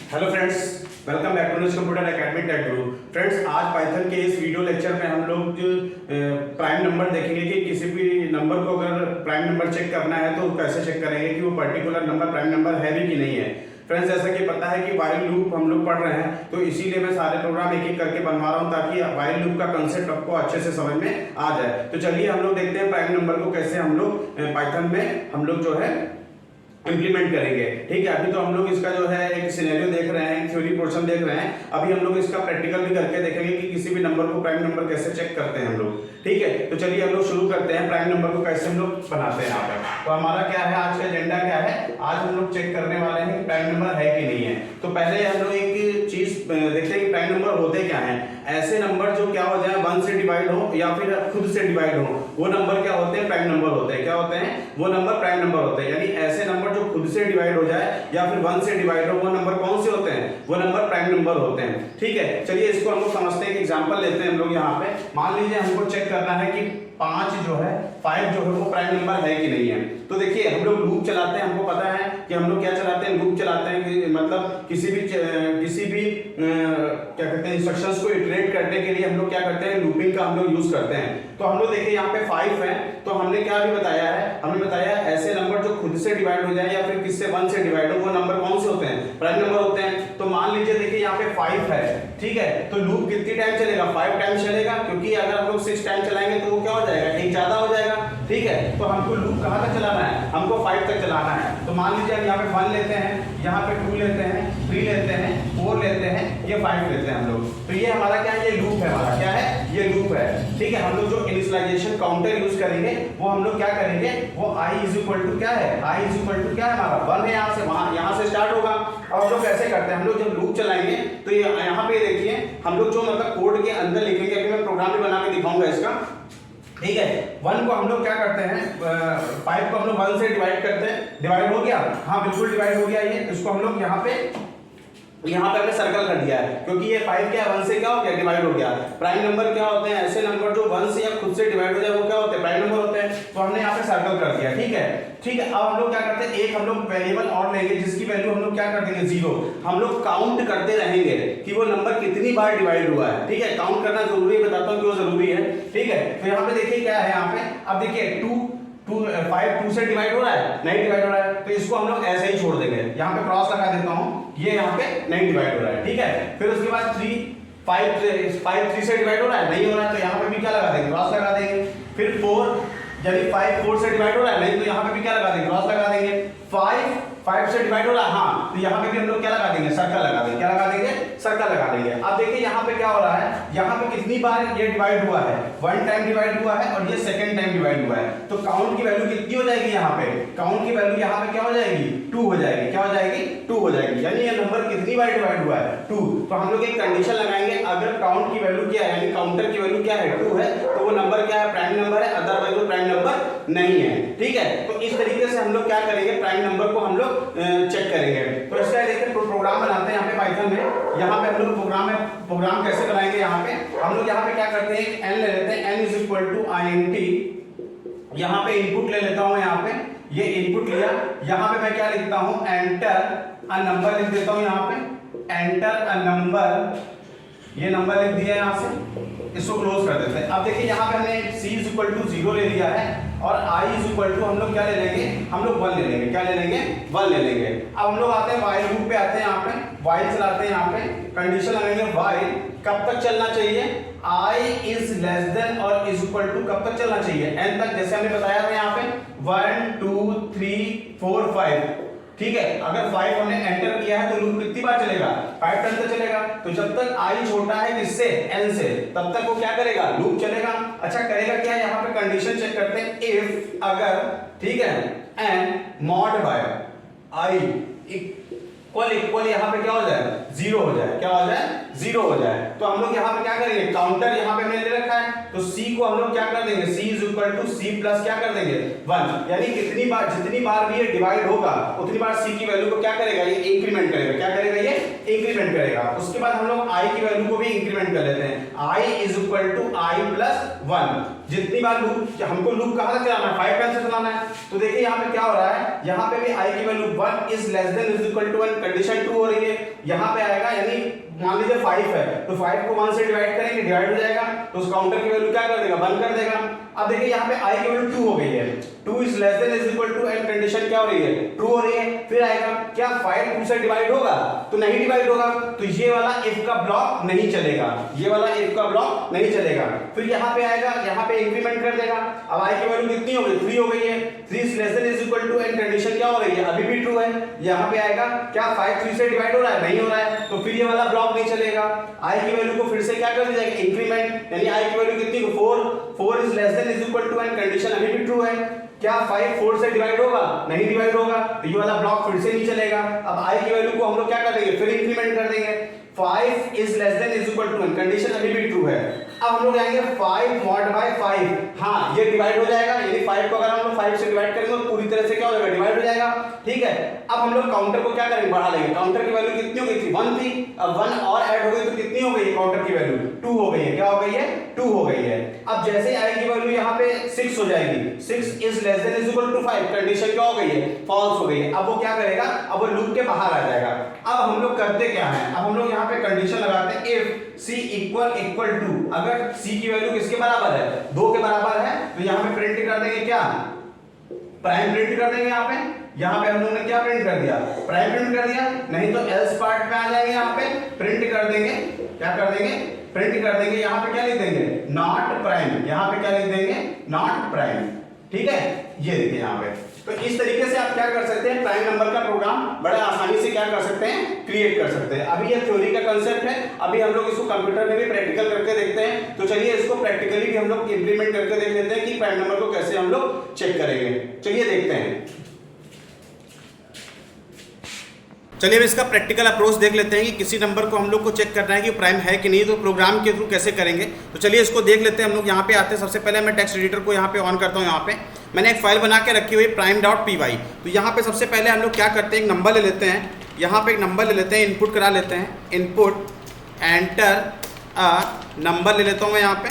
Hello friends, welcome back to computer academy tech Guru. Friends, आज Python के इस video lecture में हम लोग प्राइम नंबर देखेंगे कि किसी भी नंबर को अगर प्राइम नंबर चेक करना है तो कैसे चेक करेंगे कि वो पर्टिकुलर नंबर प्राइम नंबर है भी कि नहीं है। फ्रेंड्स, जैसा कि पता है कि वाइल लूप हम लोग पढ़ रहे हैं, तो इसीलिए मैं सारे प्रोग्राम एक एक करके बनवा रहा हूं ताकि वाइल लूप का कंसेप्ट आपको अच्छे से समझ में आ जाए। तो चलिए हम लोग देखते हैं प्राइम नंबर को कैसे हम लोग पाइथन में हम लोग जो है इंप्लीमेंट करेंगे। ठीक है, अभी तो हम लोग इसका जो है एक सिनेरियो देख रहे हैं, थ्योरी पोर्शन देख रहे हैं। अभी हम लोग इसका प्रैक्टिकल भी करके देखेंगे कि किसी भी नंबर को प्राइम नंबर कैसे चेक करते हैं हम लोग। ठीक है, तो चलिए हम लोग शुरू करते हैं प्राइम नंबर को कैसे हम लोग बनाते हैं यहाँ पे। तो हमारा क्या है, आज का एजेंडा क्या है, आज हम लोग चेक करने वाले हैं कि प्राइम नंबर है कि नहीं है। तो पहले हम लोग एक चीज देखते हैं कि प्राइम नंबर होते क्या है। ऐसे नंबर जो क्या हो जाए 1 से डिवाइड हो या फिर खुद से डिवाइड हो, वो नंबर क्या होते हैं, प्राइम नंबर होते हैं। क्या होते हैं, वो नंबर प्राइम नंबर होते हैं। यानी ऐसे नंबर जो खुद से डिवाइड हो जाए या फिर 1 से डिवाइड हो, वो नंबर कौन से होते हैं, वो नंबर प्राइम नंबर होते हैं। ठीक है, चलिए इसको हम लोग समझते हैं। एक एग्जांपल लेते हैं हम लोग यहाँ पे। मान लीजिए हमको चेक करना है कि 5 जो है वो प्राइम नंबर है कि नहीं है। तो देखिए हम लोग लूप चलाते हैं, हमको पता है कि हम लोग क्या चलाते हैं, लूप चलाते हैं कि मतलब किसी भी क्या कहते हैं, इंस्ट्रक्शंस को इटरेट करने के लिए हम लोग क्या करते हैं, लूपिंग का हम लोग यूज करते हैं। तो हम लोग देखिए यहाँ पे 5 है, तो हमने क्या भी बताया है, हमने बताया ऐसे नंबर जो खुद से डिवाइड हो जाए या फिर किससे 1 से डिवाइड हो, वो नंबर कौन से होते हैं, प्राइम नंबर होते हैं। तो मान लीजिए देखिए यहाँ पे 5 है, ठीक है, तो लूप कितनी टाइम चलेगा, 5 टाइम चलेगा, क्योंकि अगर हम लोग 6 टाइम चलाएंगे तो वो क्या हो जाएगा, एक ज्यादा हो जाएगा। ठीक है, तो हमको लूप कहाँ तक चलाना है, हमको 5 तक चलाना है। तो मान लीजिए हम यहाँ पे 1 लेते हैं, यहाँ पे 2 लेते हैं, 3 लेते हैं, 4 लेते हैं, ये 5 लेते हैं हम लोग। तो ये हमारा क्या है, ये लूप है हमारा, क्या है, ये लूप है। ठीक है, हम लोग जो इनिशियलाइजेशन काउंटर यूज करेंगे वो हम लोग क्या करेंगे, वो i इज इक्वल टू क्या है, i इज इक्वल टू क्या है हमारा 1 है, यहाँ से वहां यहाँ से स्टार्ट होगा। अब हम लोग कैसे करते हैं, हम लोग जब लूप चलाएंगे तो ये यहाँ पे देखिए हम लोग जो मतलब कोड के अंदर लिखेंगे, अभी मैं प्रोग्राम भी बना के दिखाऊंगा इसका। ठीक है, 1 को हम लोग क्या करते हैं, 5 को हम लोग 1 से डिवाइड करते हैं। डिवाइड हो गया, हाँ बिल्कुल डिवाइड हो गया। ये इसको हम लोग यहाँ पे हमने सर्कल कर दिया है, क्योंकि ये 5 क्या 1 से क्या हो गया, डिवाइड हो गया। प्राइम नंबर क्या होते हैं, ऐसे नंबर जो 1 से या खुद से डिवाइड हो जाए वो क्या होते हैं, प्राइम नंबर होते हैं। तो हमने यहाँ पे सर्कल कर दिया। ठीक है, ठीक है, अब हम लोग क्या करते हैं, एक हम लोग वेरिएबल और लेंगे जिसकी वैल्यू हम लोग क्या कर देंगे 0। हम लोग काउंट करते रहेंगे कि वो नंबर कितनी बार डिवाइड हुआ है। ठीक है, काउंट करना जरूरी है, बताता हूँ क्यों जरूरी है। ठीक है, तो यहाँ पे देखिए क्या है, यहाँ पे अब देखिए 5 2 से डिवाइड हो रहा है, नहीं डिवाइड हो रहा है, तो इसको हम लोग ऐसे ही छोड़ देंगे। यहाँ पे क्रॉस लगा देता हूँ, ये यहाँ पे नहीं डिवाइड हो रहा है। ठीक है, फिर उसके बाद 5 3 से डिवाइड हो रहा है, नहीं हो रहा है, तो यहाँ पे भी क्या लगा देंगे, क्रॉस लगा देंगे। फिर 4 यानी 5 4 से डिवाइड हो रहा है, नहीं, तो यहाँ पे भी क्या लगा देंगे, क्रॉस लगा देंगे। 5 से डिवाइड हो रहा है, हाँ, तो यहाँ पे भी हम लोग क्या लगा देंगे, सर्कल लगा देंगे। क्या लगा देंगे, सर्कल लगा देंगे। अब देखिए यहाँ पे क्या हो रहा है, यहाँ पे कितनी बार ये डिवाइड हुआ है, 1 टाइम डिवाइड हुआ है और ये सेकंड टाइम डिवाइड हुआ है। तो काउंट की वैल्यू कितनी हो जाएगी, यहाँ पे काउंट की वैल्यू यहाँ पे क्या हो जाएगी, 2 हो जाएगी। क्या हो जाएगी, 2 हो जाएगी। यानी ये नंबर कितनी बार डिवाइड हुआ है, 2। तो हम लोग एक कंडीशन लगाएंगे, अगर काउंट की वैल्यू क्या है, यानी काउंटर की वैल्यू क्या है, 2 है, तो वो नंबर क्या है, प्राइम नंबर है, अदरवाइज वो प्राइम नंबर नहीं है। ठीक है, तो इस तरीके से हम लोग क्या करेंगे, प्राइम नंबर को हम लोग चेक करेंगे। तो इसका देखिए प्रोग्राम बनाते हैं यहाँ पे पाइथन में। यहाँ पे हम लोग प्रोग्राम कैसे बनाएंगे, यहाँ पे हम लोग यहाँ पे क्या करते हैं, n ले लेते हैं, n is equal to int। यहाँ पे इनपुट ले लेता हूँ, यहाँ पे ये इनपुट लिया, यहाँ पे मैं क्या लिखता हूँ, एंटर अ नंबर लिख देता हूँ, यहाँ पे एंटर अ नंबर, ये नंबर लिख दिया यहाँ से, इसको क्लोज कर देते हैं। अब देखिए यहाँ पे हमने c इज इक्वल टू 0 ले लिया है और i इज इक्वल टू हम लोग क्या ले लेंगे, हम लोग 1 ले लेंगे। क्या ले लेंगे, 1 ले लेंगे। अब हम लोग आते हैं while लूप पे, आते हैं यहाँ पे while चलाते हैं, यहाँ पे कंडीशन लगाएंगे while कब तक चलना चाहिए, i इज लेस देन और इज इक्वल टू कब तक चलना चाहिए, n तक, जैसे हमने बताया था यहाँ पे 1 2 3 4 5। ठीक है, अगर 5 हमने एंटर किया है तो लूप कितनी बार चलेगा, 5 टाइम तक चलेगा। तो जब तक i छोटा है किससे, n से, तब तक वो क्या करेगा, लूप चलेगा। अच्छा करेगा क्या, यहाँ पे कंडीशन चेक करते हैं, इफ अगर, ठीक है, n mod by i equal यहाँ पे क्या हो जाए, 0 हो जाए। क्या हो जाए, 0 हो जाए। तो हम लोग यहाँ पे क्या करेंगे, काउंटर यहाँ पे हमने ले रखा है, तो c को हम लोग क्या कर देंगे, c is equal to c plus क्या कर देंगे 1। यानी कितनी बार, जितनी बार भी ये डिवाइड होगा उतनी बार c की वैल्यू को क्या करेगा, ये इंक्रीमेंट करेगा। क्या करेगा, ये इंक्रीमेंट करेगा। उसके बाद हम लोग i की वैल्यू को भी इंक्रीमेंट कर लेते हैं, i is equal to i plus 1। जितनी बार लूप हमको लूप कहाँ तक चलाना है 5 टाइम से चलाना है। तो देखिए यहाँ पे क्या हो रहा है, यहाँ पे भी i की value 1 is less than is equal to 1, condition 2 हो रही है, यहाँ पे आएगा यानी मान लीजिए 5 है तो 5 को 1 से डिवाइड करेंगे, डिवाइड हो जाएगा तो उस काउंटर की वैल्यू क्या कर देगा 1 कर देगा। अब देखिए यहाँ पे i की वैल्यू 2 हो गई है, 2 is less than is equal to and condition क्या हो रही है 2 हो रही है। फिर आएगा क्या 5 2 से डिवाइड होगा, तो नहीं डिवाइड होगा, तो ये वाला इफ का ब्लॉक नहीं चलेगा, ये वाला इफ का ब्लॉक नहीं चलेगा। फिर यहाँ पे आएगा, यहाँ पे इंक्रीमेंट कर देगा। अब i की वैल्यू कितनी हो गई 3 हो गई है, 3 is less than is equal to and condition क्या हो रही है अभी भी ट्रू है। यहाँ पे आएगा क्या 5 3 से डिवाइड हो रहा है, नहीं हो रहा है, तो फिर ये वाला ब्लॉक नहीं चलेगा। i की वैल्यू को फिर से क्या कर दिया जाएगा इंक्रीमेंट, यानी i की वैल्यू कितनी 4 is less than is equal to and condition अभी भी ट्रू है। क्या 5 4 से डिवाइड होगा, नहीं डिवाइड होगा, तो ये वाला ब्लॉक फिर से नहीं चलेगा। अब i की वैल्यू को हम लोग क्या कर देंगे फिर इंक्रीमेंट कर देंगे, 5 is less than is equal to 1, condition अभी भी ट्रू है। अब हम लोग जाएंगे 5 मॉड बाय 5, हाँ ये डिवाइड हो जाएगा, यानी 5 को अगर हम लोग 5 से डिवाइड करेंगे तो पूरी तरह से क्या हो जाएगा डिवाइड हो जाएगा, ठीक है। अब हम लोग काउंटर को क्या करेंगे बढ़ा लेंगे, काउंटर की वैल्यू कितनी हो गई थी 1 थी, अब 1 और ऐड हो गई तो कितनी हो गई है काउंटर की वैल्यू 2 हो गई है, क्या हो गई है 2 हो गई है। अब जैसे i की वैल्यू यहाँ पे 6 हो जाएगी, 6 is less than is equal to 5, condition क्या हो गई है फॉल्स हो गई है। अब वो क्या करेगा, अब वो लूप के बाहर आ जाएगा। अब हम लोग करते क्या है, अब हम लोग यहाँ पे कंडीशन लगाते हैं इफ c इक्वल टू, अगर c की वैल्यू किसके बराबर है 2 के बराबर है, तो यहाँ पे प्रिंट कर देंगे क्या प्राइम प्रिंट कर देंगे। यहाँ पे हम लोगों ने क्या प्रिंट कर दिया प्राइम प्रिंट कर दिया, नहीं तो एल्स पार्ट में आ जाएंगे, यहाँ पे प्रिंट कर देंगे, क्या कर देंगे प्रिंट कर देंगे। यहाँ पे क्या लिख देंगे नॉट प्राइम, यहाँ पे क्या लिख देंगे नॉट प्राइम, ठीक है। ये देखिए यहाँ पे, तो इस तरीके से आप क्या कर सकते हैं प्राइम नंबर का प्रोग्राम बड़े आसानी से क्या कर सकते हैं क्रिएट कर सकते हैं। अभी ये थ्योरी का कांसेप्ट है, अभी हम लोग इसको कंप्यूटर में भी प्रैक्टिकल करके देखते हैं। तो चलिए इसको प्रैक्टिकली भी हम लोग इंप्लीमेंट करके देख लेते हैं कि प्राइम नंबर को कैसे हम लोग चेक करेंगे। चलिए देखते हैं, चलिए अब इसका प्रैक्टिकल अप्रोच देख लेते हैं कि किसी नंबर को हम लोग को चेक करना है कि प्राइम है कि नहीं, तो प्रोग्राम के थ्रू कैसे करेंगे। तो चलिए इसको देख लेते हैं हम लोग। यहाँ पे आते हैं, सबसे पहले मैं टेक्स्ट एडिटर को यहाँ पे ऑन करता हूँ। यहाँ पे मैंने एक फाइल बना के रखी हुई prime.py। तो यहाँ पे सबसे पहले हम लोग क्या करते हैं एक नंबर ले लेते हैं, यहाँ पे एक नंबर ले लेते हैं, इनपुट करा लेते हैं, इनपुट एंटर अ नंबर ले लेता हूँ मैं यहाँ पे।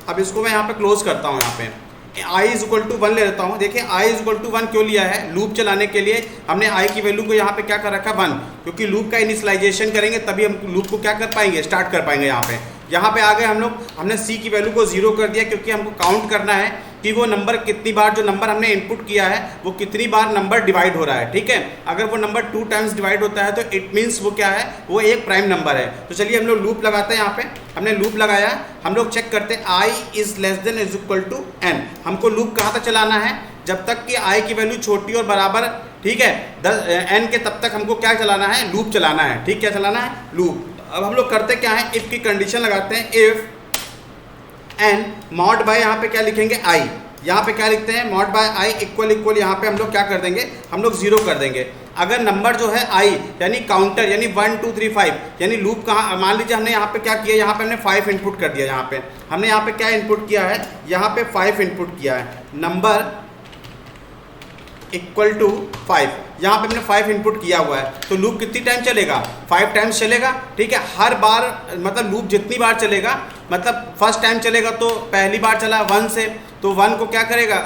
अब इसको मैं यहाँ पे क्लोज करता हूँ, यहाँ पे i इज इक्वल टू 1 ले लेता हूँ। देखिए i इज इक्वल टू 1 क्यों लिया है, लूप चलाने के लिए हमने i की वैल्यू को यहाँ पे क्या कर रखा 1, क्योंकि लूप का इनिशियलाइजेशन करेंगे तभी हम लूप को क्या कर पाएंगे स्टार्ट कर पाएंगे। यहाँ पे आ गए हम लोग, हमने c की वैल्यू को 0 कर दिया, क्योंकि हमको काउंट करना है कि वो नंबर कितनी बार, जो नंबर हमने इनपुट किया है वो कितनी बार नंबर डिवाइड हो रहा है, ठीक है। अगर वो नंबर 2 टाइम्स डिवाइड होता है तो इट मीन्स वो क्या है, वो एक प्राइम नंबर है। तो चलिए हम लोग लूप लगाते हैं। यहाँ पे हमने लूप लगाया, हम लोग चेक करते हैं i is less than is equal to n। हमको लूप कहाँ तक चलाना है, जब तक कि i की वैल्यू छोटी और बराबर, ठीक है, n के, तब तक हमको क्या चलाना है लूप चलाना है, ठीक, क्या चलाना है लूप। अब हम लोग करते क्या है, इफ की कंडीशन लगाते हैं, इफ n मॉड बाय, यहाँ पे क्या लिखेंगे i, यहाँ पे क्या लिखते हैं मॉड बाय i इक्वल, यहाँ पे हम लोग क्या कर देंगे, हम लोग 0 कर देंगे। अगर नंबर जो है i यानी काउंटर यानी 1 2 3 5, यानी लूप कहाँ, मान लीजिए हमने यहाँ पे क्या किया, यहाँ पे हमने 5 इनपुट कर दिया। यहाँ पे हमने यहाँ पे क्या इनपुट किया है, यहाँ पे 5 इनपुट किया है, नंबर इक्वल टू 5, यहाँ पे हमने 5 इनपुट किया हुआ है। तो लूप कितनी टाइम चलेगा 5 टाइम्स चलेगा, ठीक है। हर बार मतलब लूप जितनी बार चलेगा, मतलब फर्स्ट टाइम चलेगा तो पहली बार चला 1 से, तो 1 को क्या करेगा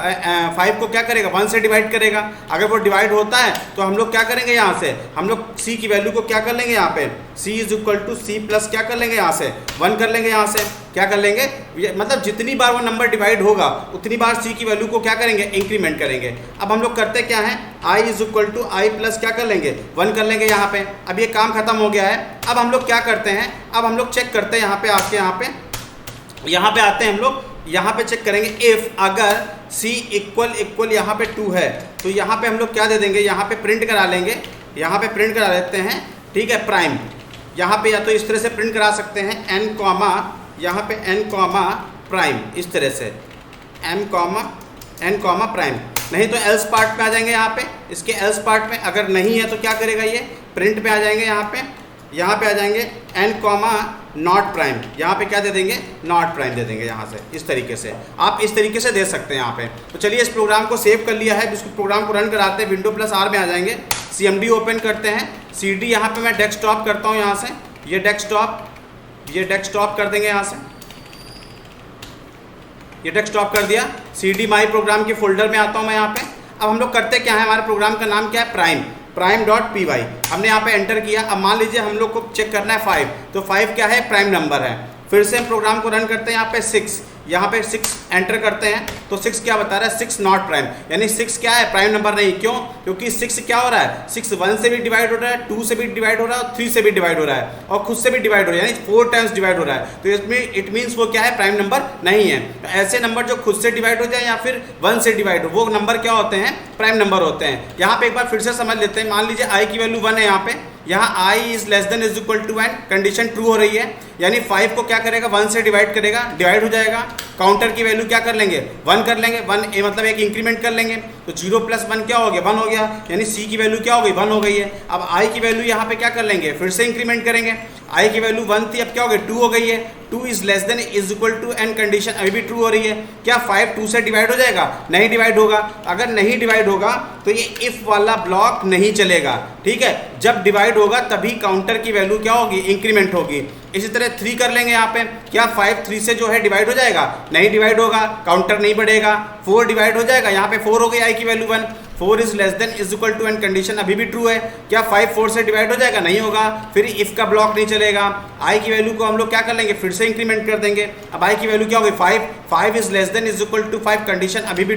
5 को क्या करेगा 1 से डिवाइड करेगा। अगर वो डिवाइड होता है तो हम लोग क्या करेंगे, यहाँ से हम लोग c की वैल्यू को क्या कर लेंगे, यहाँ पे c is equal to c plus क्या कर लेंगे, यहाँ से 1 कर लेंगे। यहाँ से क्या कर लेंगे, मतलब जितनी बार वो नंबर डिवाइड होगा उतनी बार c की वैल्यू को क्या करेंगे इंक्रीमेंट करेंगे। अब हम लोग करते क्या है, i is equal to i plus क्या कर लेंगे 1 कर लेंगे यहाँ पे। अब ये काम खत्म हो गया है। अब हम लोग क्या करते हैं, अब हम लोग चेक करते हैं यहाँ पे आके, यहाँ पे आते हैं हम लोग, यहाँ पे चेक करेंगे इफ अगर c इक्वल यहाँ पे 2 है, तो यहाँ पे हम लोग क्या दे देंगे, यहाँ पे प्रिंट करा लेंगे, यहाँ पे प्रिंट करा लेते हैं, ठीक है, प्राइम। यहाँ पे या तो इस तरह से प्रिंट करा सकते हैं n कॉमा, यहाँ पे n कॉमा प्राइम, इस तरह से n कॉमा प्राइम, नहीं तो एल्स पार्ट पे आ जाएंगे। यहाँ पे इसके एल्स पार्ट में अगर नहीं है तो क्या करेगा, ये प्रिंट पे आ जाएंगे, यहाँ पे आ जाएंगे n कॉमा नॉट प्राइम, यहाँ पे क्या दे देंगे नॉट प्राइम दे देंगे। यहाँ से इस तरीके से आप इस तरीके से दे सकते हैं यहाँ पे। तो चलिए इस प्रोग्राम को सेव कर लिया है, इसको प्रोग्राम को रन कराते हैं, विंडो प्लस आर में आ जाएंगे, CMD ओपन करते हैं, CD यहाँ पे मैं डेस्कटॉप करता हूँ, यहाँ से ये डेस्कटॉप कर देंगे यहाँ से। ये डेस्कटॉप कर दिया, CD माई प्रोग्राम के फोल्डर में आता हूँ मैं यहाँ पे। अब हम लोग करते क्या है, हमारे प्रोग्राम का नाम क्या है, prime.py। हमने यहाँ पे एंटर किया। अब मान लीजिए हम लोग को चेक करना है 5, तो 5 क्या है, प्राइम नंबर है। फिर से हम प्रोग्राम को रन करते हैं, यहाँ पे 6, यहाँ पे 6 एंटर करते हैं तो 6 क्या बता रहा है, 6 नॉट प्राइम, यानी 6 क्या है, प्राइम नंबर नहीं। क्यों? क्योंकि 6 क्या हो रहा है, 6 1 से भी डिवाइड हो रहा है, 2 से भी डिवाइड हो रहा है और 3 से भी डिवाइड हो रहा है और खुद से भी डिवाइड हो रहा है, यानी 4 टाइम्स डिवाइड हो रहा है। तो इसमें इट मीन्स वो क्या है, प्राइम नंबर नहीं है। ऐसे नंबर जो खुद से डिवाइड हो जाए या फिर 1 से डिवाइड हो, वो नंबर क्या होते हैं, प्राइम नंबर होते हैं। यहाँ पे एक बार फिर से समझ लेते हैं। मान लीजिए i की वैल्यू 1 है, यहाँ पे यहाँ i is less than is equal to 1, condition true हो रही है, यानी 5 को क्या करेगा, 1 से डिवाइड करेगा, डिवाइड हो जाएगा। काउंटर की वैल्यू क्या कर लेंगे, 1 कर लेंगे, 1 मतलब एक इंक्रीमेंट कर लेंगे, तो 0 + 1 क्या हो गया, 1 हो गया, यानी c की वैल्यू क्या हो गई, 1 हो गई है। अब i की वैल्यू यहाँ पे क्या कर लेंगे, फिर से इंक्रीमेंट करेंगे। i की वैल्यू 1 थी, अब क्या हो गई, 2 हो गई है। 2 is less than is equal to n, condition अभी भी ट्रू हो रही है। क्या 5 2 से डिवाइड हो जाएगा, नहीं डिवाइड होगा। अगर नहीं डिवाइड होगा तो ये इफ वाला ब्लॉक नहीं चलेगा, ठीक है। जब डिवाइड होगा तभी काउंटर की वैल्यू क्या होगी, इंक्रीमेंट होगी। इसी तरह 3 कर लेंगे यहाँ पे। क्या 5 3 से जो है डिवाइड हो जाएगा, नहीं डिवाइड होगा, काउंटर नहीं बढ़ेगा। 4 डिवाइड हो जाएगा, यहाँ पे 4 हो गई, i की value 1। 4 is less than is equal to n, condition अभी भी ट्रू है। क्या 5 4 से डिवाइड हो जाएगा, नहीं होगा, फिर इफ का ब्लॉक नहीं चलेगा। i की वैल्यू को हम लोग क्या कर लेंगे, फिर से इंक्रीमेंट कर देंगे। अब i की वैल्यू क्या होगी, 5 is less than is equal to 5, condition अभी भी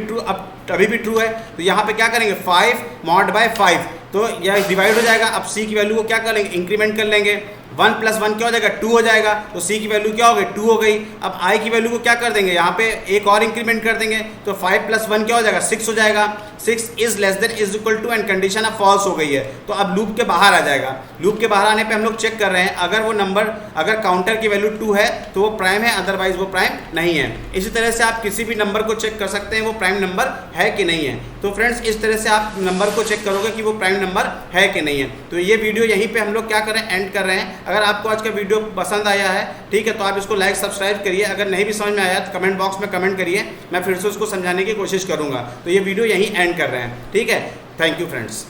ट्रू है। तो यहाँ पे क्या करेंगे, 5 मॉड बाय 5, तो यह डिवाइड हो जाएगा। अब c की वैल्यू को क्या कर लेंगे, इंक्रीमेंट कर लेंगे। 1 + 1 क्या हो जाएगा, 2 हो जाएगा, तो c की वैल्यू क्या हो गई, 2 हो गई। अब i की वैल्यू को क्या कर देंगे, यहाँ पे एक और इंक्रीमेंट कर देंगे, तो 5 + 1 क्या हो जाएगा, 6 हो जाएगा। 6 is less than is equal to n, condition अब फॉल्स हो गई है, तो अब लूप के बाहर आ जाएगा। लूप के बाहर आने पे हम लोग चेक कर रहे हैं, अगर वो नंबर, अगर काउंटर की वैल्यू 2 है तो वो प्राइम है, अदरवाइज वो प्राइम नहीं है। इसी तरह से आप किसी भी नंबर को चेक कर सकते हैं वो प्राइम नंबर है कि नहीं है। तो फ्रेंड्स, इस तरह से आप नंबर को चेक करोगे कि वो प्राइम नंबर है कि नहीं है। तो ये वीडियो यहीं पे हम लोग क्या कर रहे हैं, एंड कर रहे हैं। अगर आपको आज का वीडियो पसंद आया है, ठीक है, तो आप इसको लाइक सब्सक्राइब करिए। अगर नहीं भी समझ में आया तो कमेंट बॉक्स में कमेंट करिए, मैं फिर से उसको समझाने की कोशिश करूंगा। तो ये वीडियो यहीं एंड कर रहे हैं, ठीक है। Thank you friends.